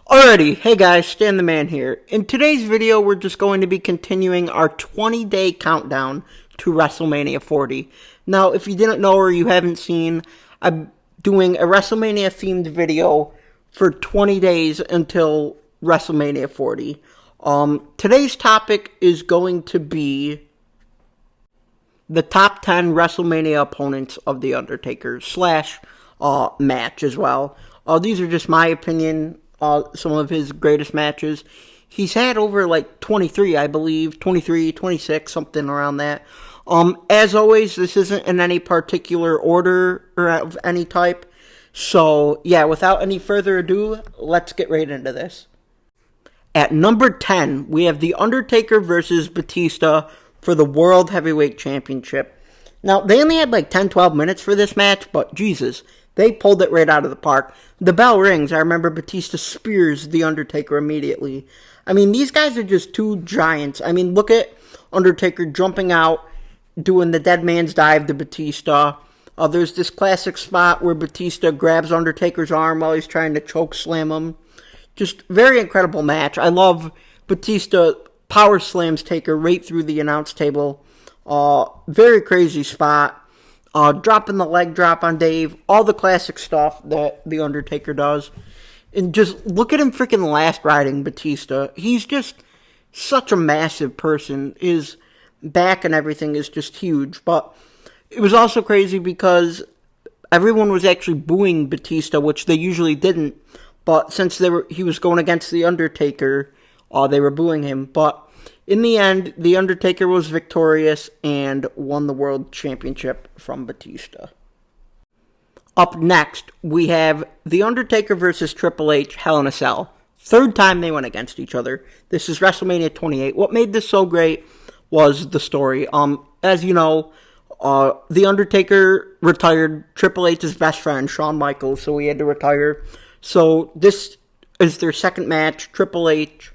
Alrighty, hey guys, Stan the Man here. In today's video, we're just going to be continuing our 20-day countdown to WrestleMania 40. Now, if you didn't know or you haven't seen, I'm doing a WrestleMania-themed video for 20 days until WrestleMania 40. Today's topic is going to be the top 10 WrestleMania opponents of The Undertaker / match as well. These are just my opinion. Some of his greatest matches. He's had over like 23, I believe, 23, 26, something around that. As always, this isn't in any particular order or of any type. So, yeah, without any further ado, let's get right into this. At number 10, we have The Undertaker versus Batista for the World Heavyweight Championship. Now, they only had like 10-12 minutes for this match, but Jesus, they pulled it right out of the park. The bell rings. I remember Batista spears The Undertaker immediately. I mean, these guys are just two giants. I mean, look at Undertaker jumping out, doing the dead man's dive to Batista. There's this classic spot where Batista grabs Undertaker's arm while he's trying to choke slam him. Just very incredible match. I love Batista power slams Taker right through the announce table. Very crazy spot. Dropping the leg drop on Dave, all the classic stuff that The Undertaker does. And just look at him freaking last riding Batista. He's just such a massive person. His back and everything is just huge. But it was also crazy because everyone was actually booing Batista, which they usually didn't. But since he was going against The Undertaker, they were booing him. But in the end, The Undertaker was victorious and won the World Championship from Batista. Up next, we have The Undertaker versus Triple H, Hell in a Cell. Third time they went against each other. This is WrestleMania 28. What made this so great was the story. As you know, The Undertaker retired Triple H's best friend, Shawn Michaels, so he had to retire. So this is their second match. Triple H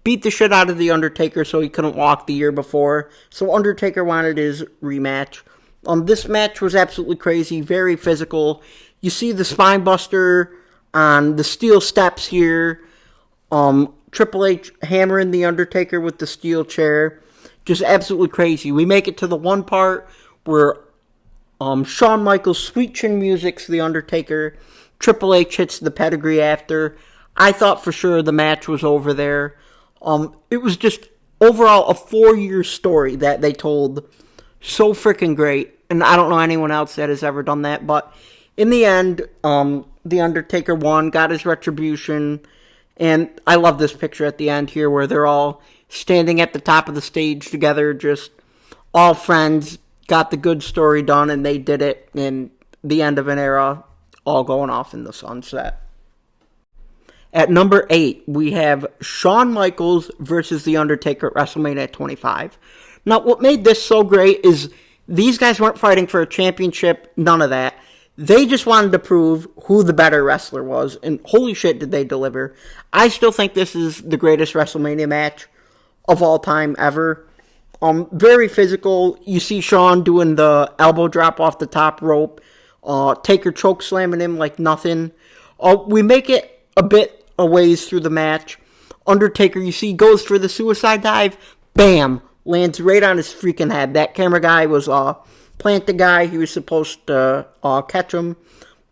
beat the shit out of The Undertaker so he couldn't walk the year before. So Undertaker wanted his rematch. This match was absolutely crazy, very physical. You see the spine buster on the steel steps here. Triple H hammering The Undertaker with the steel chair. Just absolutely crazy. We make it to the one part where Shawn Michaels' sweet chin music's The Undertaker. Triple H hits the pedigree after. I thought for sure the match was over there. It was just overall a 4-year story that they told. So freaking great. And I don't know anyone else that has ever done that. But in the end, The Undertaker won, got his retribution. And I love this picture at the end here where they're all standing at the top of the stage together. Just all friends, got the good story done, and they did it in the end of an era, all going off in the sunset. At number 8, we have Shawn Michaels versus The Undertaker at WrestleMania 25. Now, what made this so great is these guys weren't fighting for a championship, none of that. They just wanted to prove who the better wrestler was, and holy shit did they deliver. I still think this is the greatest WrestleMania match of all time ever. Very physical. You see Shawn doing the elbow drop off the top rope. Taker choke slamming him like nothing. We make it a bit a ways through the match. Undertaker, you see, goes for the suicide dive. Bam! Lands right on his freaking head. That camera guy was plant the guy. He was supposed to catch him.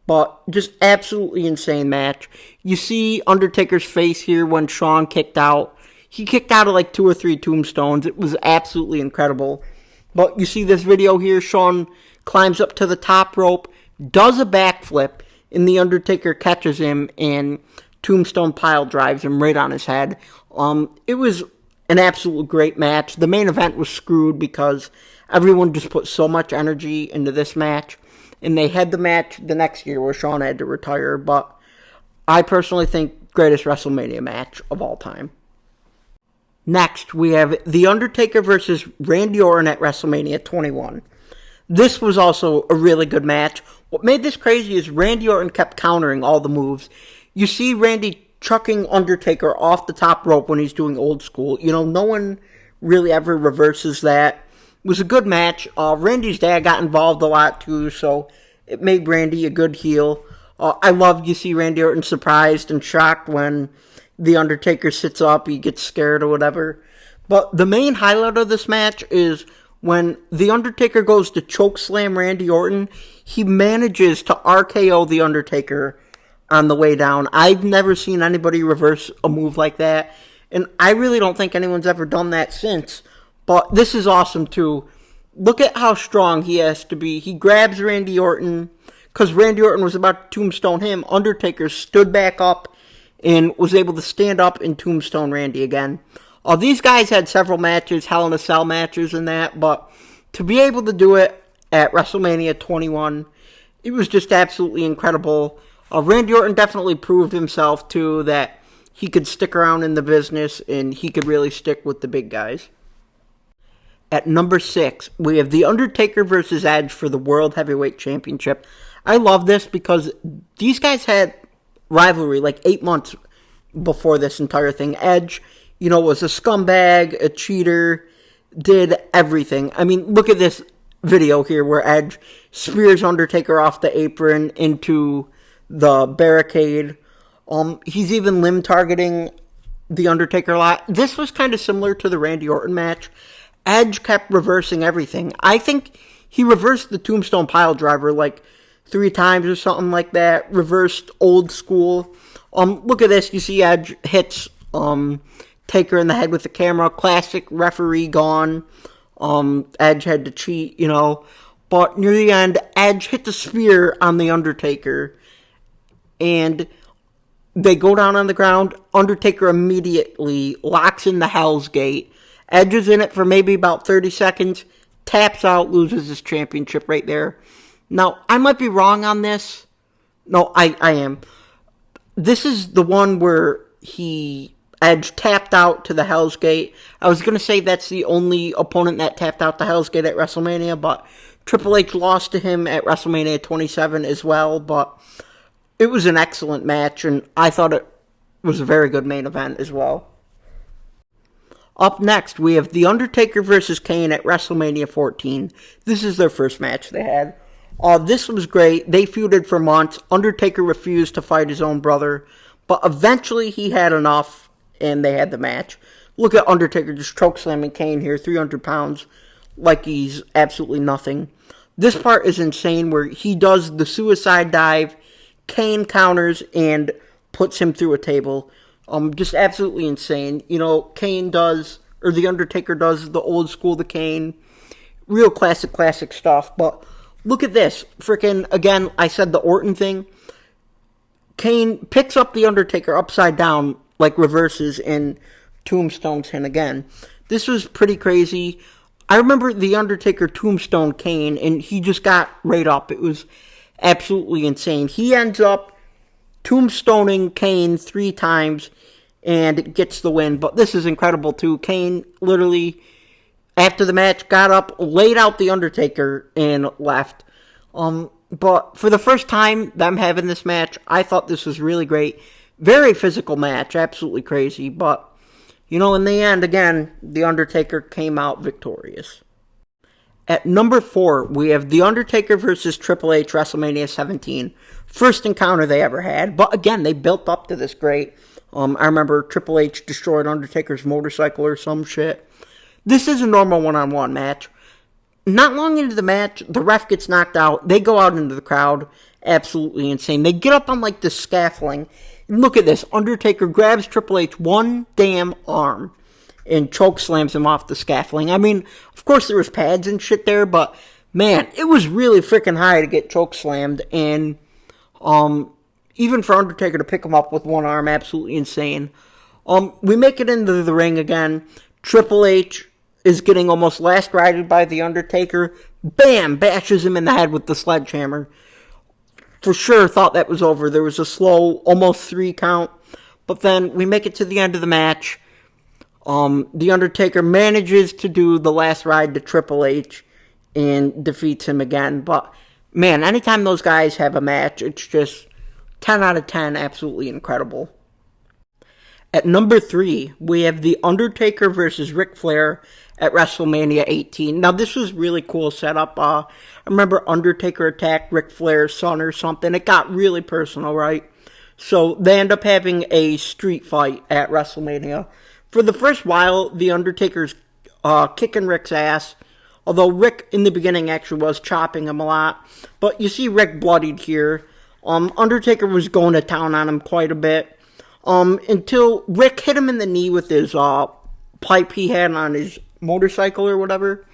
But just absolutely insane match. You see Undertaker's face here when Shawn kicked out. He kicked out of like 2 or 3 tombstones. It was absolutely incredible. But you see this video here. Shawn climbs up to the top rope, does a backflip, and The Undertaker catches him and tombstone pile drives him right on his head. It was an absolute great match. The main event was screwed because everyone just put so much energy into this match. And they had the match the next year where Shawn had to retire. But I personally think greatest WrestleMania match of all time. Next, we have The Undertaker versus Randy Orton at WrestleMania 21. This was also a really good match. What made this crazy is Randy Orton kept countering all the moves. You see Randy chucking Undertaker off the top rope when he's doing old school. You know, no one really ever reverses that. It was a good match. Randy's dad got involved a lot too, so it made Randy a good heel. I love you see Randy Orton surprised and shocked when The Undertaker sits up, he gets scared or whatever. But the main highlight of this match is when The Undertaker goes to chokeslam Randy Orton, he manages to RKO The Undertaker on the way down. I've never seen anybody reverse a move like that, and I really don't think anyone's ever done that since. But this is awesome too. Look at how strong he has to be. He grabs Randy Orton, because Randy Orton was about to tombstone him. Undertaker stood back up and was able to stand up and tombstone Randy again. These guys had several matches, Hell in a Cell matches and that, but to be able to do it at WrestleMania 21, it was just absolutely incredible. Randy Orton definitely proved himself, too, that he could stick around in the business and he could really stick with the big guys. At number 6, we have The Undertaker versus Edge for the World Heavyweight Championship. I love this because these guys had rivalry like 8 months before this entire thing. Edge, was a scumbag, a cheater, did everything. I mean, look at this video here where Edge spears Undertaker off the apron into the barricade. He's even limb targeting The Undertaker a lot. This was kind of similar to the Randy Orton match. Edge kept reversing everything. I think he reversed the Tombstone Piledriver like 3 times or something like that. Reversed old school. Look at this. You see Edge hits Taker in the head with the camera. Classic referee gone. Edge had to cheat, But near the end, Edge hit the spear on The Undertaker. And they go down on the ground. Undertaker immediately locks in the Hell's Gate. Edge is in it for maybe about 30 seconds. Taps out, loses his championship right there. Now, I might be wrong on this. No, I am. This is the one where Edge tapped out to the Hell's Gate. I was going to say that's the only opponent that tapped out the Hell's Gate at WrestleMania, but Triple H lost to him at WrestleMania 27 as well, but it was an excellent match, and I thought it was a very good main event as well. Up next, we have The Undertaker versus Kane at WrestleMania 14. This is their first match they had. This was great. They feuded for months. Undertaker refused to fight his own brother, but eventually he had enough, and they had the match. Look at Undertaker just chokeslamming Kane here, 300 pounds, like he's absolutely nothing. This part is insane where he does the suicide dive, Kane counters, and puts him through a table. Just absolutely insane. The Undertaker does the old school, the Kane. Real classic stuff. But look at this. Freaking, again, I said the Orton thing. Kane picks up the Undertaker upside down, like reverses, and tombstones him again. This was pretty crazy. I remember the Undertaker tombstone Kane, and he just got right up. It was absolutely insane. He ends up tombstoning Kane 3 times and gets the win. But this is incredible too. Kane literally, after the match, got up, laid out the Undertaker, and left. But for the first time them having this match, I thought this was really great. Very physical match, absolutely crazy. But, in the end, again, the Undertaker came out victorious. At number 4, we have The Undertaker versus Triple H, WrestleMania 17. First encounter they ever had. But again, they built up to this great. I remember Triple H destroyed Undertaker's motorcycle or some shit. This is a normal one-on-one match. Not long into the match, the ref gets knocked out. They go out into the crowd. Absolutely insane. They get up on like the scaffolding. And look at this. Undertaker grabs Triple H one damn arm and choke slams him off the scaffolding. I mean, of course there was pads and shit there, but man, it was really freaking high to get choke slammed. And even for Undertaker to pick him up with one arm, absolutely insane. We make it into the ring again. Triple H is getting almost last righted by the Undertaker. Bam! Bashes him in the head with the sledgehammer. For sure thought that was over. There was a slow, almost 3 count. But then we make it to the end of the match. The Undertaker manages to do the last ride to Triple H and defeats him again. But, man, anytime those guys have a match, it's just 10 out of 10, absolutely incredible. At number 3, we have The Undertaker versus Ric Flair at WrestleMania 18. Now, this was really cool setup. I remember Undertaker attacked Ric Flair's son or something. It got really personal, right? So they end up having a street fight at WrestleMania. For the first while, The Undertaker's kicking Ric's ass. Although Ric, in the beginning, actually was chopping him a lot. But you see Ric bloodied here. Undertaker was going to town on him quite a bit. Until Ric hit him in the knee with his pipe he had on his motorcycle or whatever.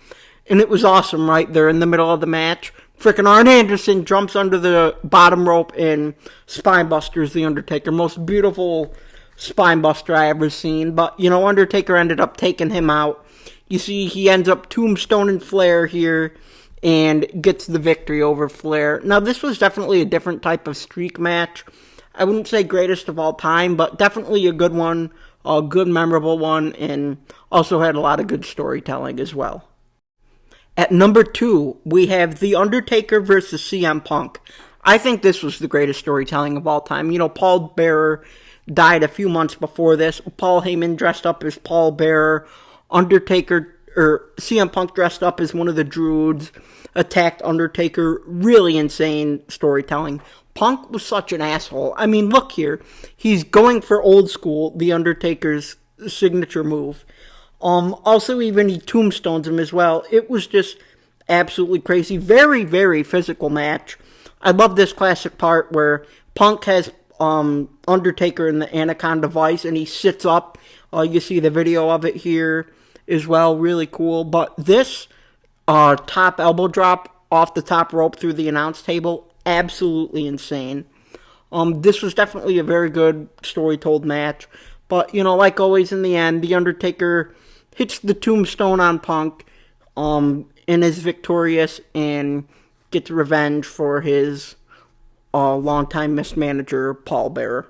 And it was awesome right there in the middle of the match. Frickin' Arn Anderson jumps under the bottom rope and spinebusters The Undertaker. Most beautiful spinebuster I ever seen. But, you know, Undertaker ended up taking him out. You see, he ends up tombstoning Flair here and gets the victory over Flair. Now, this was definitely a different type of streak match. I wouldn't say greatest of all time, but definitely a good one, a good memorable one, and also had a lot of good storytelling as well. At number 2, we have The Undertaker versus CM Punk. I think this was the greatest storytelling of all time. You know, Paul Bearer died a few months before this. Paul Heyman dressed up as Paul Bearer. CM Punk dressed up as one of the Druids, attacked Undertaker. Really insane storytelling. Punk was such an asshole. I mean, look here. He's going for old school, The Undertaker's signature move. Also, even he tombstones him as well. It was just absolutely crazy. Very, very physical match. I love this classic part where Punk has Undertaker in the Anaconda Vice, and he sits up. You see the video of it here as well. Really cool. But this top elbow drop off the top rope through the announce table, absolutely insane. This was definitely a very good story-told match. But, you know, like always in the end, The Undertaker hits the tombstone on Punk and is victorious and gets revenge for his longtime mismanager, Paul Bearer.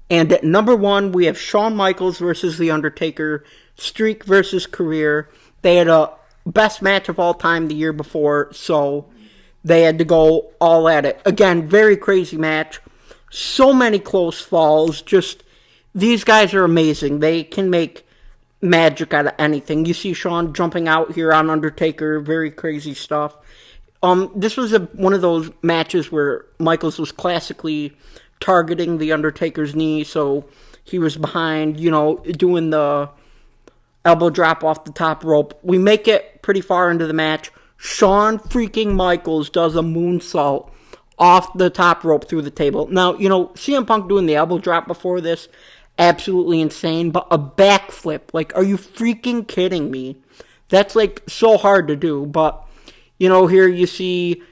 And at number 1, we have Shawn Michaels versus The Undertaker, streak versus career. They had a best match of all time the year before, so they had to go all at it. Again, very crazy match. So many close falls. Just, these guys are amazing. They can make magic out of anything. You see Shawn jumping out here on Undertaker. Very crazy stuff. This was one of those matches where Michaels was classically targeting The Undertaker's knee, so he was behind, you know, doing the elbow drop off the top rope. We make it pretty far into the match. Shawn freaking Michaels does a moonsault off the top rope through the table. Now, you know, CM Punk doing the elbow drop before this, absolutely insane, but a backflip, like, are you freaking kidding me? That's, like, so hard to do, but, you know, here you see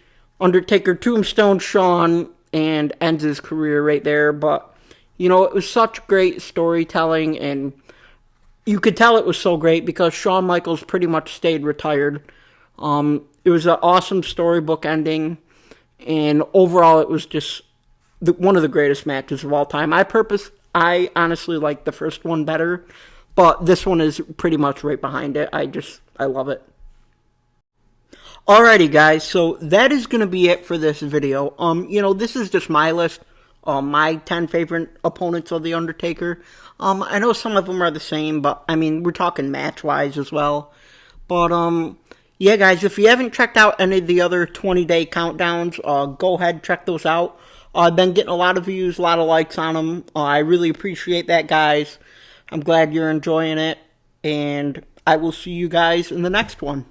Undertaker tombstone Shawn and ends his career right there, but, you know, it was such great storytelling, and you could tell it was so great because Shawn Michaels pretty much stayed retired. It was an awesome storybook ending, and overall it was just one of the greatest matches of all time. I honestly like the first one better, but this one is pretty much right behind it. I love it. Alrighty, guys, so that is going to be it for this video. You know, this is just my list, my 10 favorite opponents of The Undertaker. I know some of them are the same, but, I mean, we're talking match-wise as well. But, yeah, guys, if you haven't checked out any of the other 20-day countdowns, go ahead, check those out. I've been getting a lot of views, a lot of likes on them. I really appreciate that, guys. I'm glad you're enjoying it, and I will see you guys in the next one.